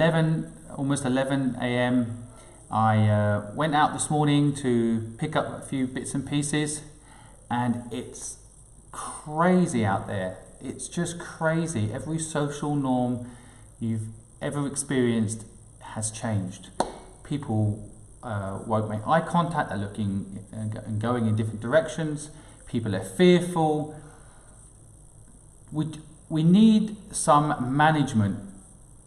almost 11 a.m. I went out this morning to pick up a few bits and pieces, and it's crazy out there. It's just crazy. Every social norm you've ever experienced has changed. People won't make eye contact, they're looking and going in different directions. People are fearful. We need some management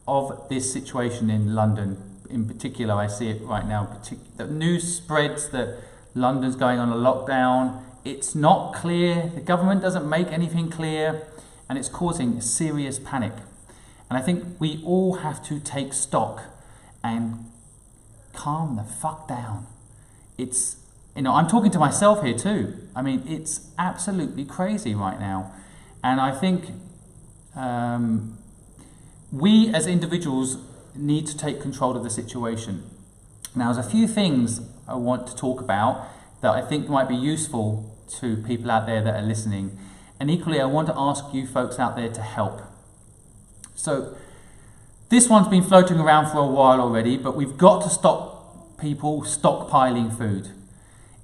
of this situation in London. In particular, I see it right now. The news spreads that London's going on a lockdown. It's not clear. The government doesn't make anything clear, and it's causing serious panic. And I think we all have to take stock and calm the fuck down. It's, I'm talking to myself here too. I mean, it's absolutely crazy right now. And I think we as individuals need to take control of the situation. Now, there's a few things I want to talk about that I think might be useful to people out there that are listening. And equally, I want to ask you folks out there to help. So, this one's been floating around for a while already, but we've got to stop people stockpiling food.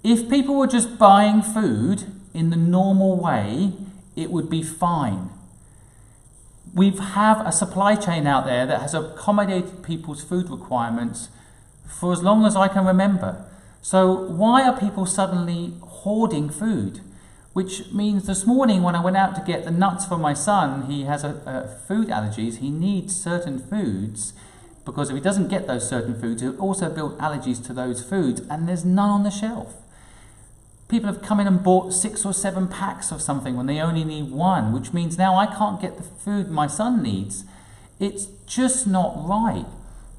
If people were just buying food in the normal way, it would be fine. We have a supply chain out there that has accommodated people's food requirements for as long as I can remember. So why are people suddenly hoarding food? Which means this morning when I went out to get the nuts for my son, he has food allergies. He needs certain foods because if he doesn't get those certain foods, he'll also build allergies to those foods, and there's none on the shelf. People have come in and bought 6 or 7 packs of something when they only need 1, which means now I can't get the food my son needs. It's just not right.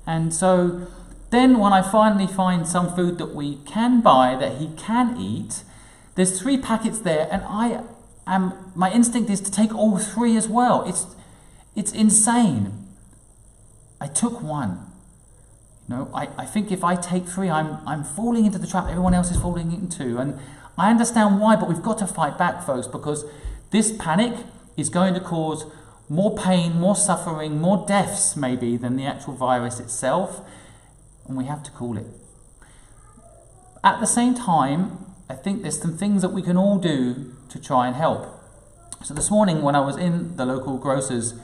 And so then when I finally find some food that we can buy that he can eat, there's 3 packets there, and my instinct is to take all 3 as well. It's insane. I took 1. I think if I take 3, I'm falling into the trap everyone else is falling into. And I understand why, but we've got to fight back, folks, because this panic is going to cause more pain, more suffering, more deaths maybe than the actual virus itself, and we have to call it. At the same time, I think there's some things that we can all do to try and help. So this morning when I was in the local grocers,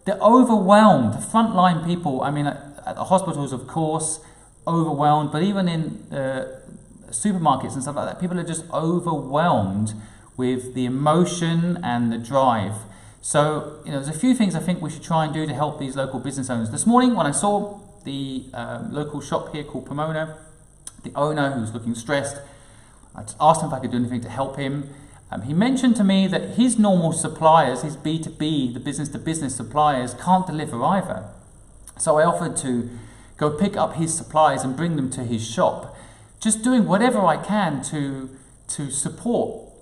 they're overwhelmed. The frontline people, I mean, at the hospitals, of course, overwhelmed, but even in supermarkets and stuff like that, people are just overwhelmed with the emotion and the drive. So, there's a few things I think we should try and do to help these local business owners. This morning when I saw the local shop here called Pomona, the owner who was looking stressed, I asked him if I could do anything to help him. He mentioned to me that his normal suppliers, his B2B, the business-to-business suppliers, can't deliver either. So I offered to go pick up his supplies and bring them to his shop, just doing whatever I can to support,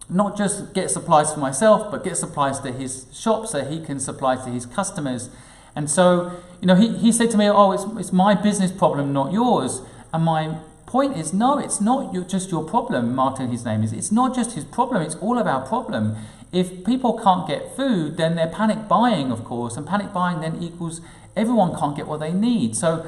not just get supplies for myself, but get supplies to his shop so he can supply to his customers. And so, he said to me, it's my business problem, not yours. And my point is, no, it's not just your problem. Martin, his name is. It's not just his problem, it's all of our problem. If people can't get food, then they're panic buying, of course, and panic buying then equals everyone can't get what they need. So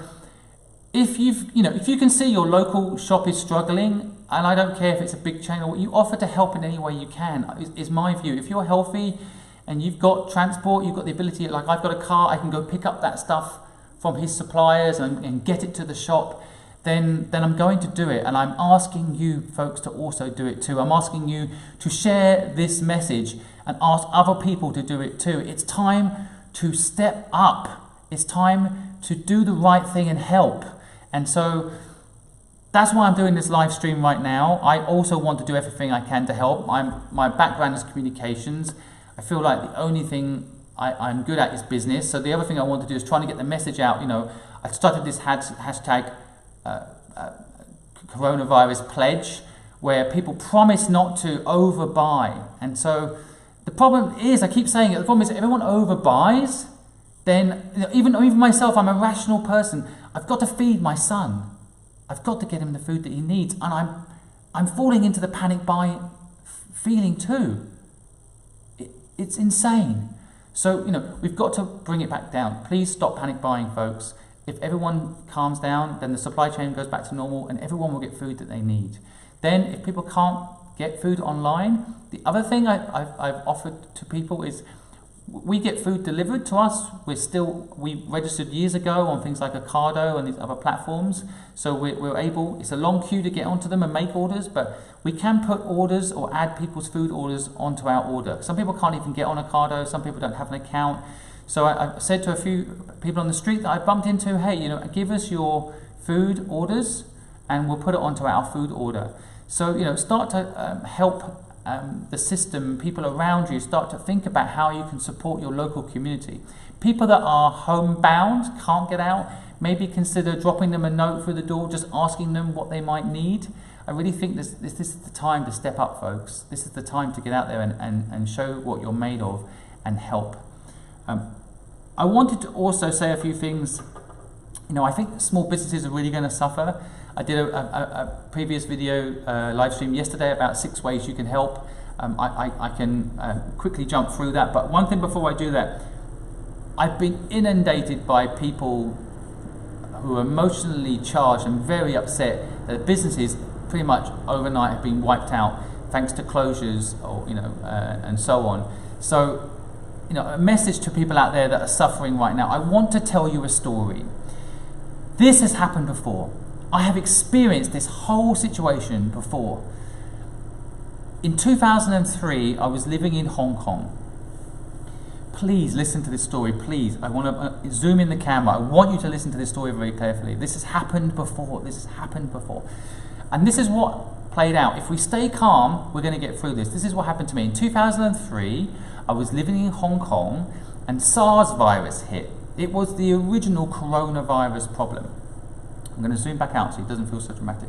if you can see your local shop is struggling, and I don't care if it's a big chain, or you offer to help in any way you can, is my view. If you're healthy and you've got transport, you've got the ability, like I've got a car, I can go pick up that stuff from his suppliers and get it to the shop, then I'm going to do it. And I'm asking you folks to also do it too. I'm asking you to share this message and ask other people to do it too. It's time to step up. It's time to do the right thing and help. And so that's why I'm doing this live stream right now. I also want to do everything I can to help. My background is communications. I feel like the only thing I'm good at is business. So the other thing I want to do is trying to get the message out. I started this hashtag coronavirus pledge, where people promise not to overbuy. And so the problem is, I keep saying it, the problem is everyone overbuys, then even myself, I'm a rational person. I've got to feed my son. I've got to get him the food that he needs, and I'm falling into the panic buy feeling too. It's insane. So, we've got to bring it back down. Please stop panic buying, folks. If everyone calms down, then the supply chain goes back to normal and everyone will get food that they need. Then if people can't get food online, the other thing I've offered to people is we get food delivered to us. We registered years ago on things like Ocado and these other platforms. So we're able, it's a long queue to get onto them and make orders, but we can put orders or add people's food orders onto our order. Some people can't even get on Ocado, some people don't have an account. So I said to a few people on the street that I bumped into, hey, give us your food orders and we'll put it onto our food order. So, start to help the system, people around you, start to think about how you can support your local community. People that are homebound, can't get out, maybe consider dropping them a note through the door, just asking them what they might need. I really think this is the time to step up, folks. This is the time to get out there and show what you're made of and help. I wanted to also say a few things. I think small businesses are really going to suffer. I did a previous video live stream yesterday about 6 ways you can help. I can quickly jump through that, but one thing before I do that, I've been inundated by people who are emotionally charged and very upset that businesses pretty much overnight have been wiped out thanks to closures or and so on. So a message to people out there that are suffering right now. I want to tell you a story. This has happened before. I have experienced this whole situation before. In 2003, I was living in Hong Kong. Please listen to this story, please. I want to zoom in the camera. I want you to listen to this story very carefully. This has happened before. This has happened before. And this is what played out. If we stay calm, we're going to get through this. This is what happened to me. In 2003, I was living in Hong Kong and SARS virus hit. It was the original coronavirus problem. I'm going to zoom back out so it doesn't feel so dramatic.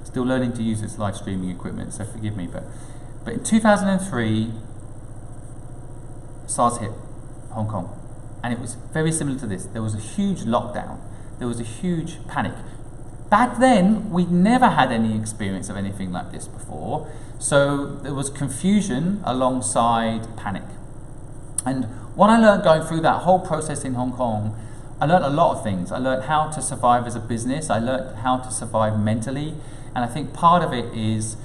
Still learning to use this live streaming equipment, so forgive me. But in 2003, SARS hit Hong Kong. And it was very similar to this. There was a huge lockdown. There was a huge panic. Back then, we'd never had any experience of anything like this before. So there was confusion alongside panic. And what I learned going through that whole process in Hong Kong, I learned a lot of things. I learned how to survive as a business. I learned how to survive mentally. And I think part of it is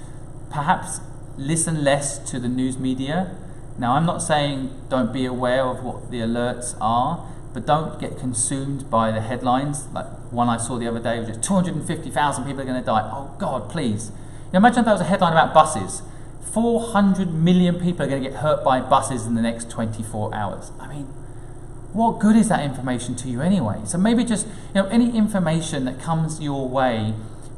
perhaps listen less to the news media. Now, I'm not saying don't be aware of what the alerts are, but don't get consumed by the headlines. Like one I saw the other day was just 250,000 people are going to die. Oh God, please. Imagine if that was a headline about buses. 400 million people are going to get hurt by buses in the next 24 hours. I mean, what good is that information to you anyway? So maybe just, any information that comes your way,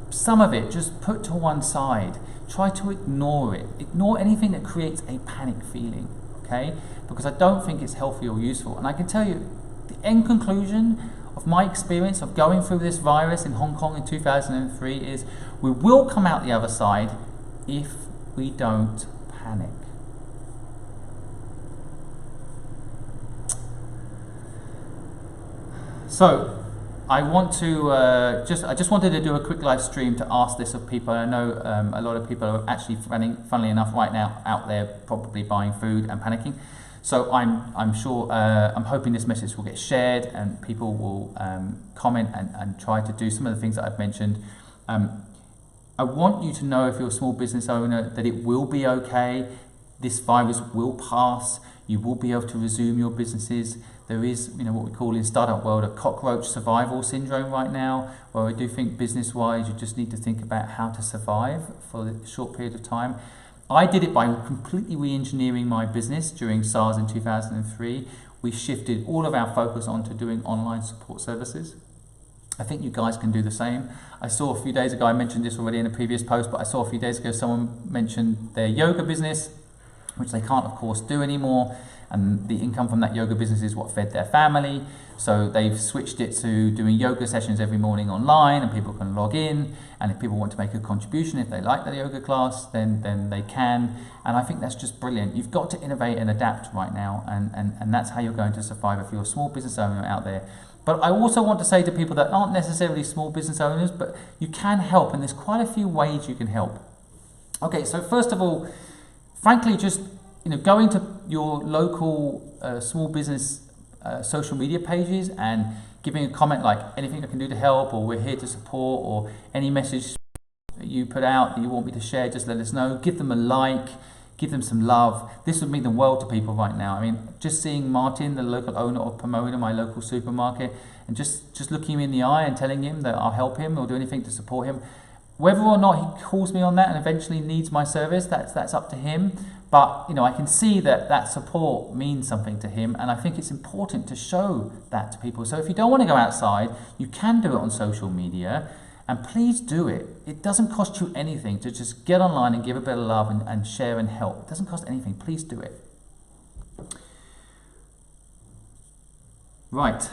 some of it just put to one side. Try to ignore it. Ignore anything that creates a panic feeling, okay? Because I don't think it's healthy or useful. And I can tell you, the end conclusion of my experience of going through this virus in Hong Kong in 2003 is we will come out the other side if we don't panic. So, I just wanted to do a quick live stream to ask this of people. I know a lot of people are actually, funnily enough, right now out there probably buying food and panicking. So I'm sure, I'm hoping this message will get shared and people will comment and try to do some of the things that I've mentioned. I want you to know, if you're a small business owner, that it will be okay. This virus will pass. You will be able to resume your businesses. There is, what we call in startup world a cockroach survival syndrome right now, where I do think business-wise, you just need to think about how to survive for a short period of time. I did it by completely re-engineering my business during SARS in 2003. We shifted all of our focus onto doing online support services. I think you guys can do the same. I saw a few days ago, I mentioned this already in a previous post, but I saw a few days ago someone mentioned their yoga business, which they can't, of course, do anymore. And the income from that yoga business is what fed their family. So they've switched it to doing yoga sessions every morning online, and people can log in. And if people want to make a contribution, if they like the yoga class, then they can. And I think that's just brilliant. You've got to innovate and adapt right now. And that's how you're going to survive if you're a small business owner out there. But I also want to say to people that aren't necessarily small business owners, but you can help. And there's quite a few ways you can help. Okay, so first of all, frankly, just going to your local small business social media pages and giving a comment like anything I can do to help, or we're here to support, or any message you put out that you want me to share, just let us know. Give them a like, give them some love. This would mean the world to people right now. I mean, just seeing Martin, the local owner of Pomona, my local supermarket, and just looking him in the eye and telling him that I'll help him or do anything to support him. Whether or not he calls me on that and eventually needs my service, that's up to him. But I can see that support means something to him, and I think it's important to show that to people. So if you don't want to go outside, you can do it on social media, and please do it. It doesn't cost you anything to just get online and give a bit of love and share and help. It doesn't cost anything. Please do it. Right.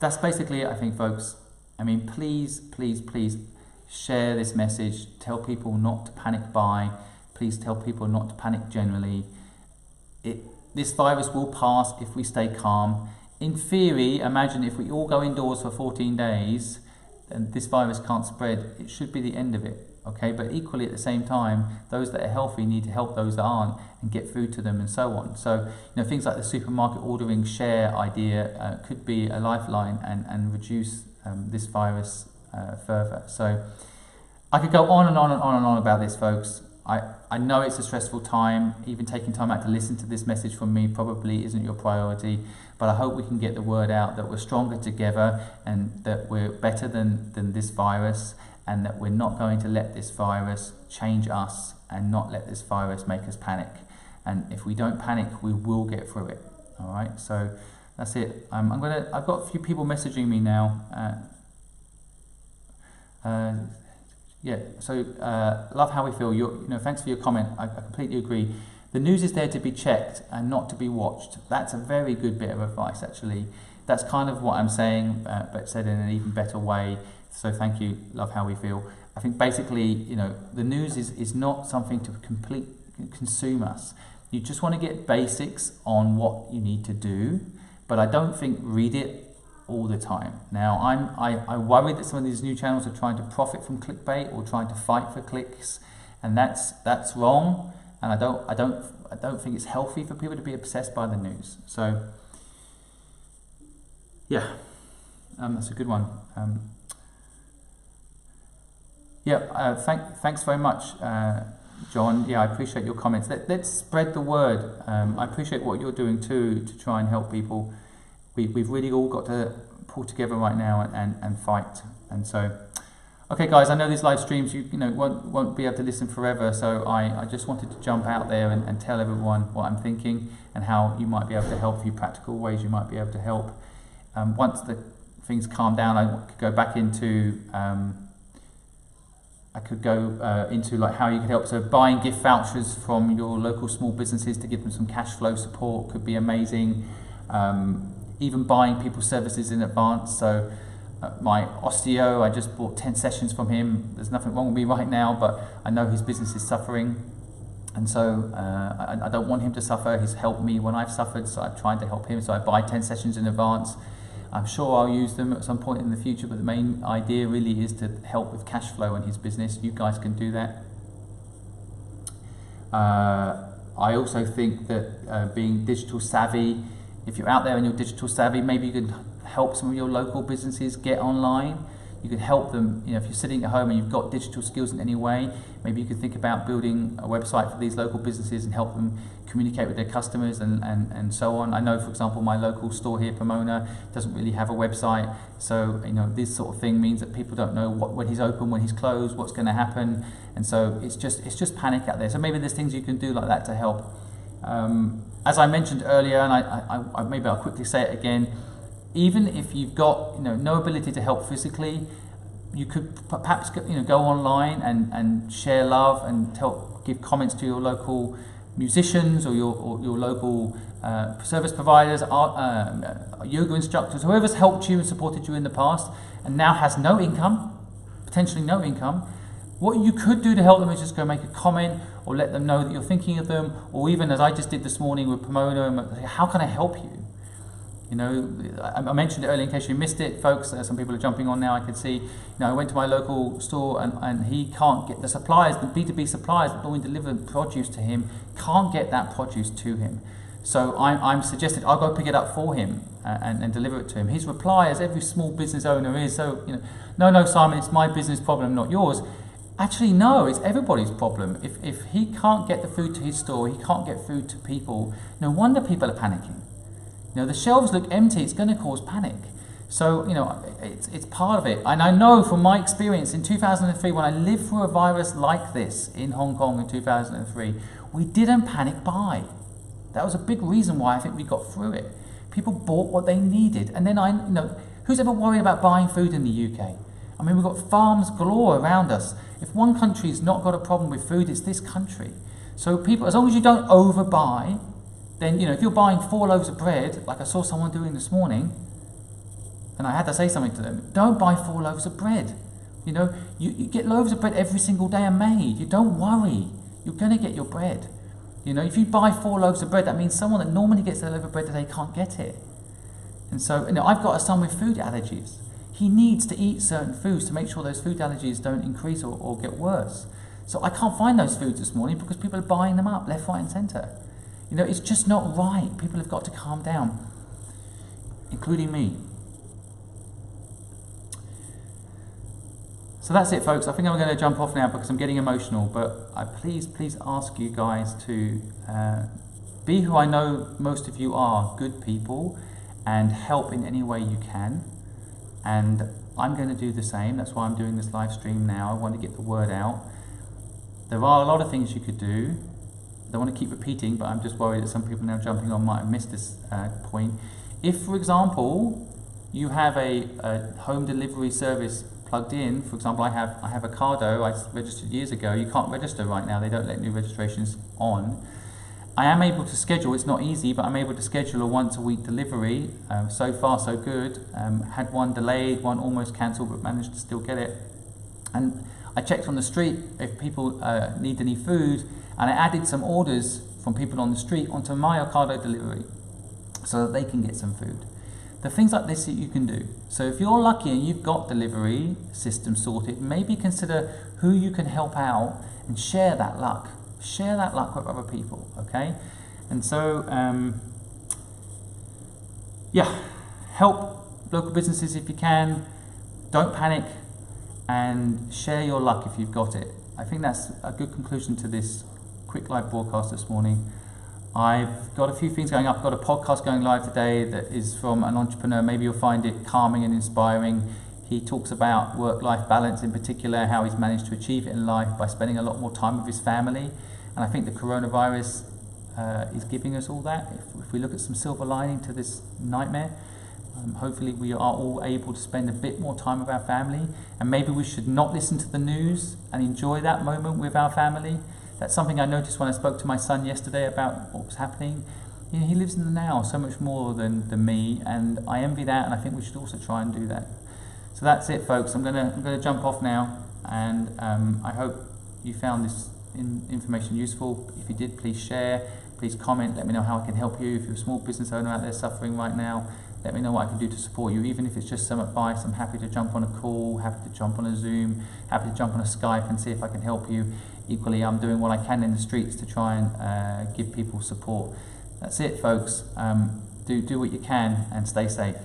That's basically it, I think, folks. I mean, please, please, please share this message. Tell people not to panic buy. Please tell people not to panic generally. This virus will pass if we stay calm. In theory, imagine if we all go indoors for 14 days, then this virus can't spread. It should be the end of it, okay? But equally at the same time, those that are healthy need to help those that aren't and get food to them and so on. So, things like the supermarket ordering share idea could be a lifeline and reduce this virus further. So I could go on and on and on and on about this, folks. I know it's a stressful time. Even taking time out to listen to this message from me probably isn't your priority, but I hope we can get the word out that we're stronger together and that we're better than this virus, and that we're not going to let this virus change us and not let this virus make us panic. And if we don't panic, we will get through it. All right, so that's it. I've got a few people messaging me now. Yeah, so love how we feel. Thanks for your comment. I completely agree. The news is there to be checked and not to be watched. That's a very good bit of advice, actually. That's kind of what I'm saying, but said in an even better way. So thank you. Love how we feel. I think basically, the news is not something to consume us. You just want to get basics on what you need to do, but I don't think read it all the time. Now, I worry that some of these new channels are trying to profit from clickbait or trying to fight for clicks, and that's wrong. And I don't think it's healthy for people to be obsessed by the news. So, yeah, that's a good one. Thanks very much, John. Yeah, I appreciate your comments. Let's spread the word. I appreciate what you're doing too to try and help people. We've really all got to pull together right now and fight. And so, okay, guys, I know these live streams you won't be able to listen forever. So I just wanted to jump out there and tell everyone what I'm thinking and how you might be able to help. A few practical ways you might be able to help. Once the things calm down, I could go back into. Into like how you could help. So buying gift vouchers from your local small businesses to give them some cash flow support could be amazing. Even buying people's services in advance. So my osteo, I just bought 10 sessions from him. There's nothing wrong with me right now, but I know his business is suffering. And so I don't want him to suffer. He's helped me when I've suffered, so I've tried to help him. So I buy 10 sessions in advance. I'm sure I'll use them at some point in the future, but the main idea really is to help with cash flow in his business. You guys can do that. I also think that being digital savvy, if you're out there and you're digital savvy, maybe you can help some of your local businesses get online. You could help them, if you're sitting at home and you've got digital skills in any way, maybe you could think about building a website for these local businesses and help them communicate with their customers and so on. I know, for example, my local store here, Pomona, doesn't really have a website. So, this sort of thing means that people don't know when he's open, when he's closed, what's going to happen. And so it's just panic out there. So maybe there's things you can do like that to help. As I mentioned earlier, and maybe I'll quickly say it again, even if you've got no ability to help physically, you could perhaps go online and share love and give comments to your local musicians or your local service providers, yoga instructors, whoever's helped you and supported you in the past and now has no income, potentially no income. What you could do to help them is just go make a comment or let them know that you're thinking of them, or even as I just did this morning with Pomona, how can I help you? You know, I mentioned it earlier in case you missed it, folks. Some people are jumping on now. I can see. You know, I went to my local store and he can't get the suppliers, the B2B suppliers that normally deliver produce to him, can't get that produce to him. So I'm suggesting I'll go pick it up for him and deliver it to him. His reply, as every small business owner is, so, you know, no, Simon, it's my business problem, not yours. Actually, no, it's everybody's problem. If he can't get the food to his store, he can't get food to people, no wonder people are panicking. You know, the shelves look empty, it's going to cause panic. So, you know, it's part of it. And I know from my experience in 2003, when I lived through a virus like this in Hong Kong in 2003, we didn't panic buy. That was a big reason why I think we got through it. People bought what they needed. And then you know, who's ever worried about buying food in the UK? I mean, we've got farms galore around us. If one country's not got a problem with food, it's this country. So people, as long as you don't overbuy, then, you know, if you're buying 4 loaves of bread, like I saw someone doing this morning, and I had to say something to them, don't buy 4 loaves of bread. You know, you get loaves of bread every single day are made. You don't worry. You're going to get your bread. You know, if you buy 4 loaves of bread, that means someone that normally gets a loaf of bread today can't get it. And so, you know, I've got a son with food allergies. He needs to eat certain foods to make sure those food allergies don't increase or get worse. So I can't find those foods this morning because people are buying them up left, right and centre. You know, it's just not right. People have got to calm down, including me. So that's it, folks. I think I'm going to jump off now because I'm getting emotional, but I please ask you guys to be who I know most of you are, good people, and help in any way you can. And I'm going to do the same. That's why I'm doing this live stream now. I want to get the word out. There are a lot of things you could do. I don't want to keep repeating, but I'm just worried that some people now jumping on might have missed this point. If, for example, you have a home delivery service plugged in, for example, I have Ocado, I registered years ago. You can't register right now. They don't let new registrations on. I am able to schedule, it's not easy, but I'm able to schedule a once-a-week delivery. So far, so good. Had one delayed, one almost cancelled, but managed to still get it. And I checked on the street if people need any food, and I added some orders from people on the street onto my Ocado delivery so that they can get some food. The things like this that you can do. So if you're lucky and you've got delivery system sorted, maybe consider who you can help out and share that luck. Share that luck with other people, okay? And so, yeah, help local businesses if you can. Don't panic and share your luck if you've got it. I think that's a good conclusion to this quick live broadcast this morning. I've got a few things going up. I've got a podcast going live today that is from an entrepreneur. Maybe you'll find it calming and inspiring. He talks about work-life balance in particular, how he's managed to achieve it in life by spending a lot more time with his family. And I think the coronavirus is giving us all that. If we look at some silver lining to this nightmare, hopefully we are all able to spend a bit more time with our family. And maybe we should not listen to the news and enjoy that moment with our family. That's something I noticed when I spoke to my son yesterday about what was happening. You know, he lives in the now so much more than me, and I envy that, and I think we should also try and do that. So that's it, folks. I'm gonna jump off now, and I hope you found this information useful. If you did, please share, please comment, let me know how I can help you. If you're a small business owner out there suffering right now, let me know what I can do to support you. Even if it's just some advice, I'm happy to jump on a call, happy to jump on a Zoom, happy to jump on a Skype and see if I can help you. Equally, I'm doing what I can in the streets to try and give people support. That's it, folks. Do what you can and stay safe.